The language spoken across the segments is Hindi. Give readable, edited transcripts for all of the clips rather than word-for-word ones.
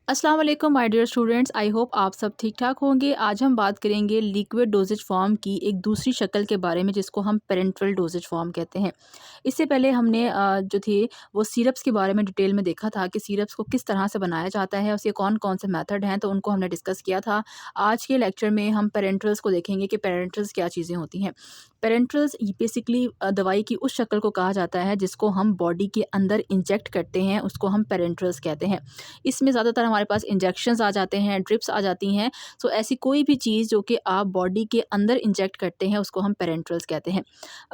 अस्सलाम वालेकुम my dear students, I hope आप सब ठीक ठाक होंगे। आज हम बात करेंगे लिक्विड डोजेज फॉर्म की एक दूसरी शक्ल के बारे में जिसको हम पेरेंटल डोजेज फॉर्म कहते हैं। इससे पहले हमने जो थे वो सिरप्स के बारे में डिटेल में देखा था कि सिरप्स को किस तरह से बनाया जाता है, उसके कौन कौन से मेथड हैं, तो उनको हमने डिस्कस किया था। आज के लेक्चर में हम पेरेंटल्स को देखेंगे कि पेरेंटल्स क्या चीज़ें होती हैं। पेरेंटल्स बेसिकली दवाई की उस शक्ल को कहा जाता है जिसको हम बॉडी के अंदर इंजेक्ट करते हैं, उसको हम पेरेंटल्स कहते हैं। इसमें ज़्यादातर हमारे पास इंजेक्शंस आ जाते हैं, ड्रिप्स आ जाती हैं। सो ऐसी कोई भी चीज़ जो कि आप बॉडी के अंदर इंजेक्ट करते हैं उसको हम पेरेंटल्स कहते हैं।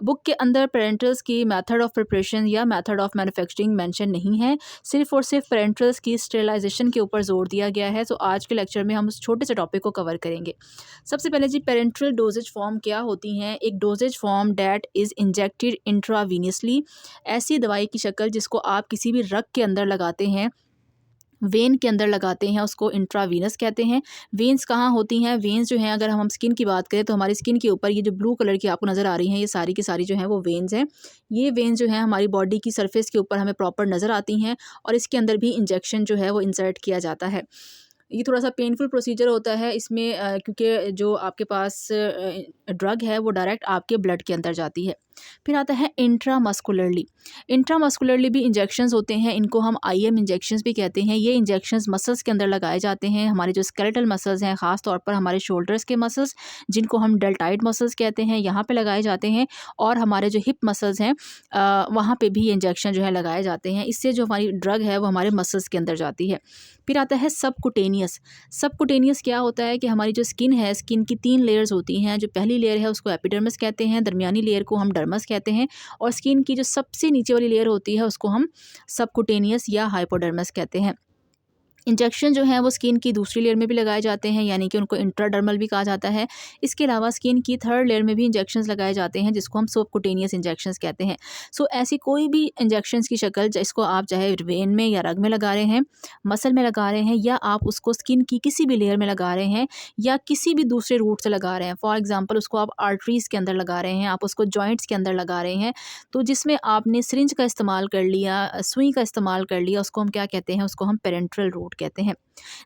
बुक के अंदर पेरेंटल्स की मेथड ऑफ प्रिपरेशन या मेथड ऑफ मैन्युफैक्चरिंग मेंशन नहीं है, सिर्फ़ और सिर्फ पेरेंटल्स की स्टेरिलाइजेशन के ऊपर ज़ोर दिया गया है। सो आज के लेक्चर में हम उस छोटे से टॉपिक को कवर करेंगे। सबसे पहले जी, पेरेंटल डोजेज फॉर्म क्या होती हैं? एक doses form that is injected intravenously, ऐसी दवाई की शक्ल जिसको आप किसी भी रग के अंदर लगाते हैं, वेन के अंदर लगाते हैं, उसको इंट्रावीनस कहते हैं। वेन्स कहाँ होती हैं? वेन्स जो हैं, अगर हम स्किन की बात करें तो हमारी स्किन के ऊपर ये जो ब्लू कलर की आपको नज़र आ रही हैं, ये सारी की सारी जो हैं वो वेन्स हैं। ये वेन्स जो हैं हमारी बॉडी की सरफेस के ऊपर हमें प्रॉपर नज़र आती हैं और इसके अंदर भी इंजेक्शन जो है वो इंसर्ट किया जाता है। ये थोड़ा-सा पेनफुल प्रोसीजर होता है इसमें, क्योंकि जो आपके पास ड्रग है वो डायरेक्ट आपके ब्लड के अंदर जाती है। फिर आता है इंट्रामस्कुलरली। इंट्रामस्कुलरली भी इंजेक्शंस होते हैं, इनको हम आईएम इंजेक्शंस भी कहते हैं। ये इंजेक्शंस मसल्स के अंदर लगाए जाते हैं, हमारे जो स्केलेटल मसल्स हैं, ख़ास तौर पर हमारे शोल्डर्स के मसल्स जिनको हम डेल्टाइड मसल्स कहते हैं, यहाँ पे लगाए जाते हैं। और हमारे जो हिप मसल्स हैं वहाँ पे भी ये इंजेक्शन जो है लगाए जाते हैं। इससे जो हमारी ड्रग है वो हमारे मसल्स के अंदर जाती है। फिर आता है सबकुटेनियस। सबकुटेनियस क्या होता है कि हमारी जो स्किन है, स्किन की 3 लेयर्स होती हैं। जो पहली लेयर है उसको एपिडर्मिस कहते हैं, दरमियानी लेयर को हम डर्मस कहते हैं और स्किन की जो सबसे नीचे वाली लेयर होती है उसको हम सबकुटेनियस या हाइपोडर्मस कहते हैं। इंजेक्शन जो है वो स्किन की दूसरी लेयर में भी लगाए जाते हैं, यानी कि उनको इंट्राडर्मल भी कहा जाता है। इसके अलावा स्किन की थर्ड लेयर में भी इंजेक्शंस लगाए जाते हैं जिसको हम सबकुटेनियस इंजेक्शंस कहते हैं। सो ऐसी कोई भी इंजेक्शंस की शक्ल जिसको आप चाहे वेन में या रग में लगा रहे हैं, मसल में लगा रहे हैं, या आप उसको स्किन की किसी भी लेयर में लगा रहे हैं या किसी भी दूसरे रूट से लगा रहे हैं। फॉर एग्जाम्पल उसको आप आर्टरीज़ के अंदर लगा रहे हैं, आप उसको जॉइंट्स के अंदर लगा रहे हैं, तो जिसमें आपने सिरिंज का इस्तेमाल कर लिया, सुई का इस्तेमाल कर लिया, उसको हम क्या कहते हैं? उसको हम पेरेंटल रूट कहते हैं।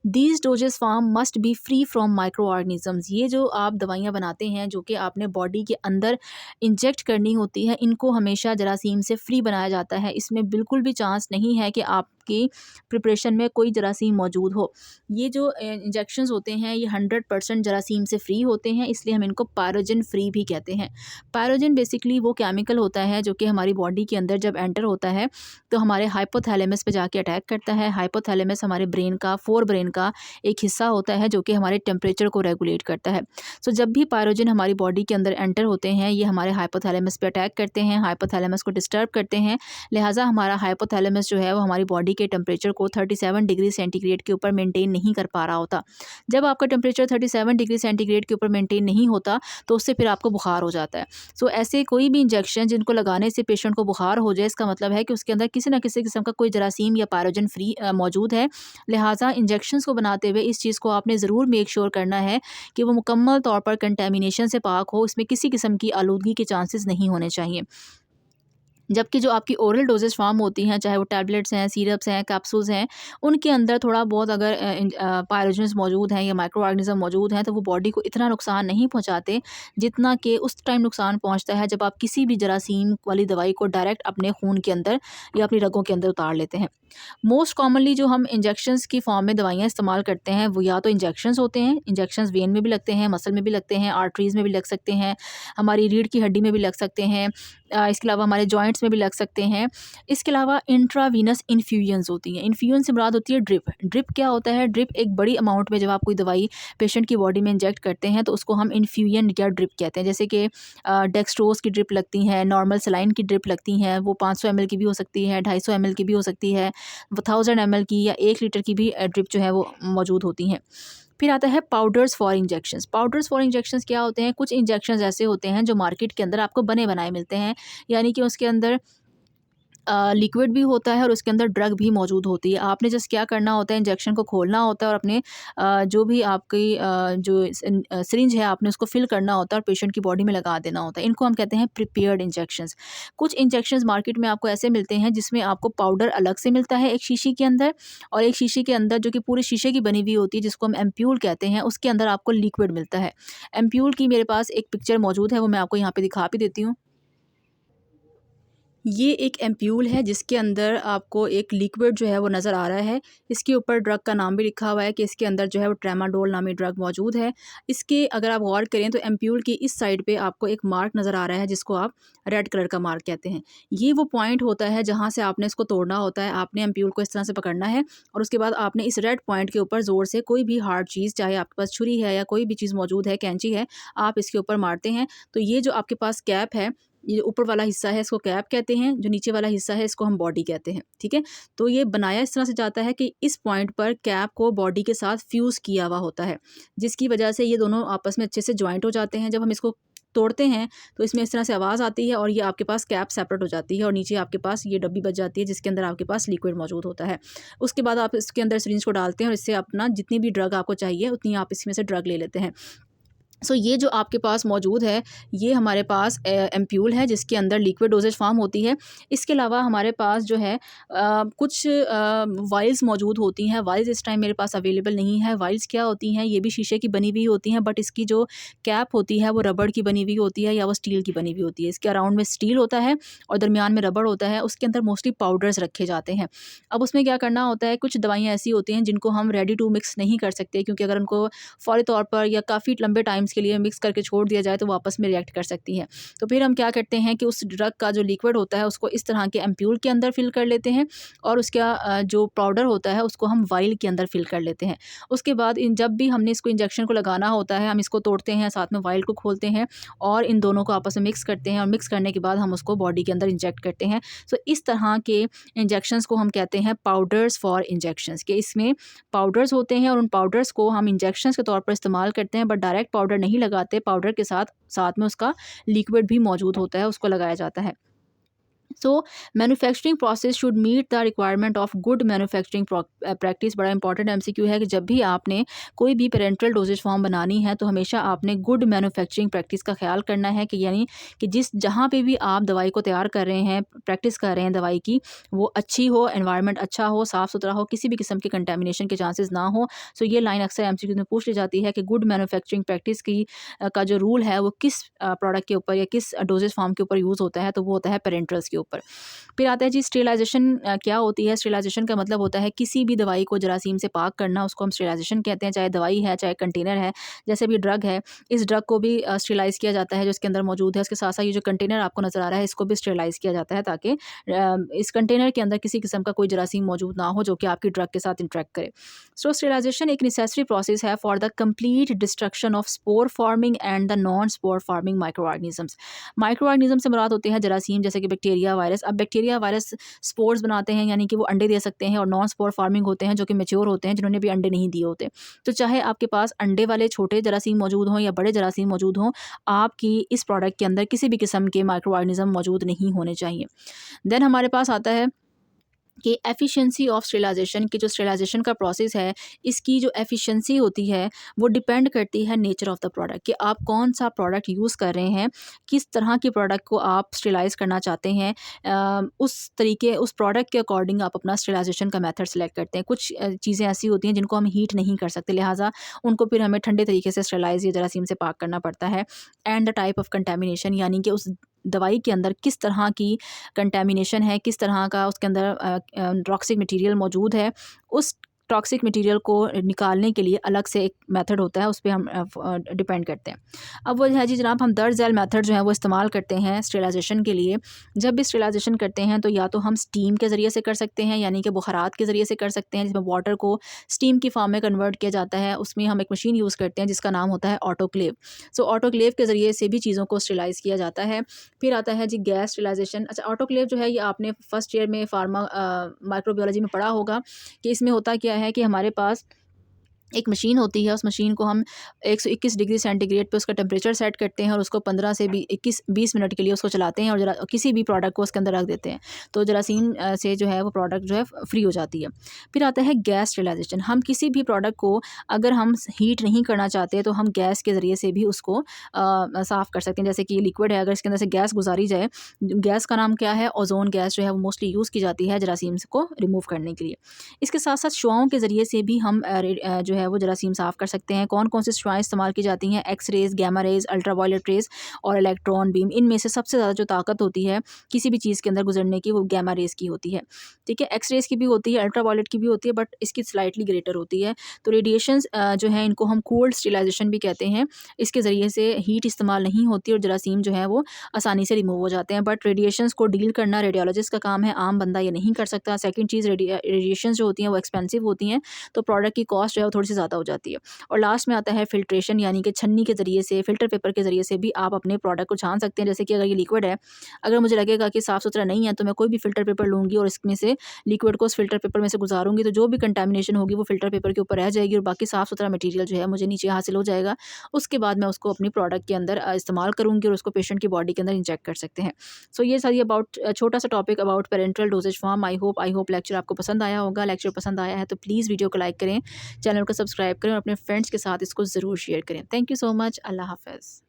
These doses form must be free from micro organisms. ये जो आप दवाइयाँ बनाते हैं जो कि आपने बॉडी के अंदर इंजेक्ट करनी होती है, इनको हमेशा जरासीम से फ्री बनाया जाता है। इसमें बिल्कुल भी चांस नहीं है कि आपकी प्रिपरेशन में कोई जरासीम मौजूद हो। ये जो इंजेक्शंस होते हैं ये 100% जरासीम से फ्री होते हैं, इसलिए हम इनको पायरोजन फ्री भी कहते हैं। पायरोजन बेसिकली वो केमिकल होता है जो कि हमारी बॉडी के अंदर जब एंटर होता है तो हमारे हाइपोथैलेमस पे जाके अटैक करता है। हाइपोथैलेमस हमारे ब्रेन का, फोर ब्रेन का एक हिस्सा होता है जो कि हमारे टेम्परेचर को रेगुलेट करता है। सो जब भी पायरोजन हमारी बॉडी के अंदर एंटर होते हैं ये हमारे हाइपोथैलेमस पे अटैक करते हैं, हाइपोथैलेमस को डिस्टर्ब करते हैं। लिहाजा हमारा हाइपोथैलेमस जो है वो हमारी बॉडी के टेम्परेचर को 37 डिग्री सेंटीग्रेड के ऊपर मेंटेन नहीं कर पा रहा होता। जब आपका टेम्परेचर 37 डिग्री सेंटीग्रेड के ऊपर मेंटेन नहीं होता तो उससे फिर आपको बुखार हो जाता है। सो ऐसे कोई भी इंजेक्शन जिनको लगाने से पेशेंट को बुखार हो जाए, इसका मतलब है कि उसके अंदर किसी न किसी किस्म का कोई जरासीम या पायरोजन फ्री मौजूद है। लिहाजा इंजेक्शंस को बनाते हुए इस चीज़ को आपने ज़रूर मेक श्योर करना है कि वो मुकम्मल तौर पर कंटेमिनेशन से पाक हो, इसमें किसी किस्म की आलूदगी के चांसेस नहीं होने चाहिए। जबकि जो आपकी ओरल डोजेज फार्म होती हैं, चाहे वो टैबलेट्स हैं, सिरप्स हैं, कैप्सूल्स हैं, उनके अंदर थोड़ा बहुत अगर पायरोजन्स मौजूद हैं या माइक्रो ऑर्गेनिज्म मौजूद हैं तो वो बॉडी को इतना नुकसान नहीं पहुंचाते जितना कि उस टाइम नुकसान पहुंचता है जब आप किसी भी जरासीम वाली दवाई को डायरेक्ट अपने खून के अंदर या अपनी रगों के अंदर उतार लेते हैं। मोस्ट कॉमनली जो हम इंजेक्शंस की फॉर्म में दवाइयाँ इस्तेमाल करते हैं वो या तो इंजेक्शंस होते हैं, इंजेक्शंस वेन में भी लगते हैं, मसल में भी लगते हैं, आर्टरीज़ में भी लग सकते हैं, हमारी रीढ़ की हड्डी में भी लग सकते हैं, इसके अलावा हमारे जॉइंट्स में भी लग सकते हैं। इसके अलावा इंट्रावीनस इन्फ्यूजन्स होती हैं। इन्फ्यूजन से मुराद होती है ड्रिप। ड्रिप क्या होता है? ड्रिप एक बड़ी अमाउंट में जब आप कोई दवाई पेशेंट की बॉडी में इंजेक्ट करते हैं तो उसको हम इन्फ्यूजन या ड्रिप कहते हैं। जैसे कि डेक्सट्रोज की ड्रिप लगती हैं, नॉर्मल सलाइन की ड्रिप लगती हैं, वो 500 ml की भी हो सकती है, 250 ml की भी हो सकती है, 1000 ml की या 1 लीटर की भी ड्रिप जो है वो मौजूद होती हैं। फिर आता है powders for injections. Powders for injections क्या होते हैं? कुछ इंजेक्शंस ऐसे होते हैं जो मार्केट के अंदर आपको बने बनाए मिलते हैं, यानी कि उसके अंदर लिक्विड भी होता है और उसके अंदर ड्रग भी मौजूद होती है। आपने जस्ट क्या करना होता है, इंजेक्शन को खोलना होता है और अपने जो भी आपकी जो सिरिंज है आपने उसको फिल करना होता है और पेशेंट की बॉडी में लगा देना होता है। इनको हम कहते हैं प्रिपेयर्ड इंजेक्शंस। कुछ इंजेक्शंस मार्केट में आपको ऐसे मिलते हैं जिसमें आपको पाउडर अलग से मिलता है एक शीशी के अंदर, और एक शीशी के अंदर जो कि पूरे शीशे की बनी हुई होती है जिसको हम एम्प्यूल कहते हैं, उसके अंदर आपको लिक्विड मिलता है। एम्प्यूल की मेरे पास एक पिक्चर मौजूद है, वो मैं आपको यहाँ पे दिखा भी देती हूँ। ये एक एम्प्यूल है जिसके अंदर आपको एक लिक्विड जो है वो नज़र आ रहा है। इसके ऊपर ड्रग का नाम भी लिखा हुआ है कि इसके अंदर जो है वो ट्रेमाडोल नामी ड्रग मौजूद है। इसके अगर आप गौर करें तो एम्प्यूल की इस साइड पे आपको एक मार्क नज़र आ रहा है जिसको आप रेड कलर का मार्क कहते हैं। ये वो पॉइंट होता है जहाँ से आपने इसको तोड़ना होता है। आपने एम्प्यूल को इस तरह से पकड़ना है और उसके बाद आपने इस रेड पॉइंट के ऊपर ज़ोर से कोई भी हार्ड चीज़, चाहे आपके पास छुरी है या कोई भी चीज़ मौजूद है, कैंची है, आप इसके ऊपर मारते हैं। तो ये जो आपके पास कैप है, ये ऊपर वाला हिस्सा है इसको कैप कहते हैं, जो नीचे वाला हिस्सा है इसको हम बॉडी कहते हैं, ठीक है। तो ये बनाया इस तरह से जाता है कि इस पॉइंट पर कैप को बॉडी के साथ फ्यूज़ किया हुआ होता है, जिसकी वजह से ये दोनों आपस में अच्छे से जॉइंट हो जाते हैं। जब हम इसको तोड़ते हैं तो इसमें इस तरह से आवाज़ आती है और ये आपके पास कैप सेपरेट हो जाती है और नीचे आपके पास ये डब्बी बच जाती है जिसके अंदर आपके पास लिक्विड मौजूद होता है। उसके बाद आप इसके अंदर सिरिंज को डालते हैं और इससे अपना जितनी भी ड्रग आपको चाहिए उतनी आप इसमें से ड्रग ले लेते हैं। ये जो आपके पास मौजूद है, ये हमारे पास एम्प्यूल है जिसके अंदर लिक्विड डोजेज फ़ॉर्म होती है। इसके अलावा हमारे पास जो है कुछ वाइल्स मौजूद होती हैं। वाइल्स इस टाइम मेरे पास अवेलेबल नहीं है। वाइल्स क्या होती हैं, ये भी शीशे की बनी हुई होती हैं, बट इसकी जो कैप होती है वो रबड़ की बनी हुई होती है या वो स्टील की बनी हुई होती है। इसके अराउंड में स्टील होता है और दरमियान में रबड़ होता है। उसके अंदर मोस्टली पाउडर्स रखे जाते हैं। अब उसमें क्या करना होता है, कुछ दवाइयाँ ऐसी होती हैं जिनको हम रेडी टू मिक्स नहीं कर सकते, क्योंकि अगर उनको फ़ौरी तौर पर या काफ़ी लंबे टाइम्स के लिए मिक्स करके छोड़ दिया जाए तो वो आपस में रिएक्ट कर सकती हैं। तो फिर हम क्या करते हैं कि उस ड्रग का जो लिक्विड होता है उसको इस तरह के एम्प्यूल के अंदर फिल कर लेते हैं और उसका जो पाउडर होता है उसको हम वाइल के अंदर फिल कर लेते हैं। उसके बाद जब भी हमने इसको इंजेक्शन को लगाना होता है, हम इसको तोड़ते हैं, साथ में वाइल को खोलते हैं और इन दोनों को आपस में मिक्स करते हैं और मिक्स करने के बाद हम उसको बॉडी के अंदर इंजेक्ट करते हैं। इस तरह के इंजेक्शंस को हम कहते हैं पाउडर्स फॉर इंजेक्शंस, कि इसमें पाउडर्स होते हैं और उन पाउडर्स को हम इंजेक्शंस के तौर पर इस्तेमाल करते हैं, बट डायरेक्ट पाउडर नहीं लगाते। पाउडर के साथ साथ में उसका लिक्विड भी मौजूद होता है, उसको लगाया जाता है। Manufacturing process should meet the requirement of good manufacturing practice. बड़ा इंपॉर्टेंट एमसीक्यू है कि जब भी आपने कोई भी पेरेंटल डोजेज फॉर्म बनानी है तो हमेशा आपने गुड मैन्युफैक्चरिंग प्रैक्टिस का ख्याल करना है, कि यानी कि जहाँ पे भी आप दवाई को तैयार कर रहे हैं, प्रैक्टिस कर रहे हैं दवाई की, वो अच्छी हो, एनवायरनमेंट अच्छा हो, साफ़ सुथरा हो, किसी भी किस्म के कंटेमिनेशन के चांसेस ना हो। ये लाइन अक्सर एमसीक्यू में पूछ ली जाती है कि गुड मैन्युफैक्चरिंग प्रैक्टिस का जो रूल है वो किस प्रोडक्ट के ऊपर या किस डोजेज फॉर्म के ऊपर यूज़ होता है, तो वो होता है पेरेंटल्स के ऊपर। फिर आता है जी स्टेरिलाइजेशन। क्या होती है स्टेरिलाइजेशन? का मतलब होता है किसी भी दवाई को जरासीम से पाक करना, उसको हम स्टेरिलाइजेशन कहते हैं। चाहे दवाई है, चाहे कंटेनर है, जैसे भी ड्रग है, इस ड्रग को भी स्टेरिलाइज़ किया जाता है जो इसके अंदर मौजूद है। उसके साथ साथ ये जो कंटेनर आपको नज़र आ रहा है इसको भी स्टेरिलाइज़ किया जाता है, ताकि इस कंटेनर के अंदर किसी किस्म का कोई जरासीम मौजूद ना हो जो कि आपकी ड्रग के साथ इंटरेक्ट करे। स्टेरिलाइजेशन एक नेसेसरी प्रोसेस है for the complete destruction of spore forming and the non spore forming micro organisms. Micro organism से मुराद होते हैं जरासीम, जैसे कि बैक्टीरिया, वायरस। अब बैक्टीरिया वायरस स्पोर्स बनाते हैं, यानी कि वो अंडे दे सकते हैं, और नॉन स्पोर फार्मिंग होते हैं जो कि मैच्योर होते हैं, जिन्होंने भी अंडे नहीं दिए होते। तो चाहे आपके पास अंडे वाले छोटे जरासीम मौजूद हों या बड़े जरासीम मौजूद हों, आपकी इस प्रोडक्ट के अंदर किसी भी किस्म के माइक्रो ऑर्गेनिज्म मौजूद नहीं होने चाहिए। देन हमारे पास आता है कि एफिशिएंसी ऑफ स्टेरिलाइजेशन, की जो स्टेरिलाइजेशन का प्रोसेस है, इसकी जो एफिशिएंसी होती है वो डिपेंड करती है नेचर ऑफ द प्रोडक्ट, कि आप कौन सा प्रोडक्ट यूज़ कर रहे हैं, किस तरह के प्रोडक्ट को आप स्टेरिलाइज़ करना चाहते हैं। उस प्रोडक्ट के अकॉर्डिंग आप अपना स्टेरिलाइजेशन का मेथड सेलेक्ट करते हैं। कुछ चीज़ें ऐसी होती हैं जिनको हम हीट नहीं कर सकते, लिहाजा उनको फिर हमें ठंडे तरीके से स्टेरिलाइज़ या जरासीम से पाक करना पड़ता है। And the type of contamination, यानी कि उस दवाई के अंदर किस तरह की कंटेमिनेशन है, किस तरह का उसके अंदर टॉक्सिक मटेरियल मौजूद है, उस टॉक्सिक मटेरियल को निकालने के लिए अलग से एक मेथड होता है, उस पे हम डिपेंड करते हैं। अब वो है जी जनाब, हम दर्ज झैल मेथड जो है वो इस्तेमाल करते हैं स्टेरिलाइजेशन के लिए। जब भी स्टेरिलाइजेशन करते हैं तो या तो हम स्टीम के ज़रिए से कर सकते हैं, यानी कि बुखारात के ज़रिए से कर सकते हैं, जिसमें वाटर को स्टीम की फॉर्म में कन्वर्ट किया जाता है। उसमें हम एक मशीन यूज़ करते हैं जिसका नाम होता है ऑटोक्लेव। ऑटोक्लेव के ज़रिए से भी चीज़ों को स्टेरिलाइज़ किया जाता है। फिर आता है जी गैस स्टेरिलाइजेशन। अच्छा, ऑटोक्लेव जो है ये आपने फर्स्ट ईयर में फार्मा माइक्रोबायोलॉजी में पढ़ा होगा कि इसमें होता क्या है कि हमारे पास एक मशीन होती है, उस मशीन को हम 121 डिग्री सेंटीग्रेड पे उसका टेम्परेचर सेट करते हैं और उसको 15 से 20 मिनट के लिए उसको चलाते हैं और जरा किसी भी प्रोडक्ट को उसके अंदर रख देते हैं, तो जरासीम से जो है वो प्रोडक्ट जो है फ्री हो जाती है। फिर आता है गैस स्टेरिलाइजेशन। हम किसी भी प्रोडक्ट को अगर हम हीट नहीं करना चाहते तो हम गैस के ज़रिए से भी उसको साफ़ कर सकते हैं। जैसे कि ये लिक्विड है, अगर इसके अंदर से गैस गुजारी जाए, गैस का नाम क्या है, ओजोन गैस जो है वो मोस्टली यूज़ की जाती है जरासीम को रिमूव करने के लिए। इसके साथ साथ शुआओं के ज़रिए से भी हम जो है वो जरासीम साफ़ कर सकते हैं। कौन कौन सी शुआएँ इस्तेमाल की जाती हैं? X rays, gamma rays, ultraviolet rays और इलेक्ट्रॉन बीम। इनमें से सबसे ज़्यादा जो ताकत होती है किसी भी चीज़ के अंदर गुजरने की, वो गैमा रेज़ की होती है। ठीक है, एक्स रेज़ की भी होती है, अल्ट्रावायलेट की भी होती है, बट इसकी स्लाइटली ग्रेटर होती है। तो रेडिएशंस जो है इनको हम कोल्ड स्टेरिलाइजेशन भी कहते हैं। इसके ज़रिए से हीट इस्तेमाल नहीं होती और जरासीम जो है वो आसानी से रिमूव हो जाते हैं। बट रेडिएशंस को डील करना रेडियोलॉजिस्ट का काम है, आम बंदा ये नहीं कर सकता। सेकंड चीज़, रेडिएशंस जो होती हैं वो एक्सपेंसिव होती हैं, तो प्रोडक्ट की कॉस्ट जो है वो थोड़ी सी ज़्यादा हो जाती है। और लास्ट में आता है फ़िल्ट्रेशन, यानी कि छन्नी के ज़रिए से, फ़िल्टर पेपर के ज़रिए से भी आप अपने प्रोडक्ट को छान सकते हैं। जैसे कि अगर ये लिक्विड है, अगर मुझे लगेगा कि साफ़-सुथरा नहीं है, तो मैं कोई भी फ़िल्टर पेपर लूँगी और इसमें से लिक्विड को उस फ़िल्टर पेपर में से गुज़ारूँगी, तो जो भी कंटामिनेशन होगी वो फ़िल्टर पेपर के ऊपर रह जाएगी और बाकी साफ़-सुथरा मटीरियल जो है मुझे नीचे हासिल हो जाएगा। उसके बाद मैं उसको अपनी प्रोडक्ट के अंदर इस्तेमाल करूँगी और उसको पेशेंट की बॉडी के अंदर इंजेक्ट कर सकते हैं। सो ये सारी अबाउट छोटा-सा topic about parental dosage form. I hope lecture आपको पसंद आया होगा। लेक्चर पसंद आया है तो प्लीज़ वीडियो को लाइक करें, चैनल को सब्सक्राइब करें और अपने फ्रेंड्स के साथ इसको ज़रूर शेयर करें। Thank you so much. अल्लाह हाफ़िज़।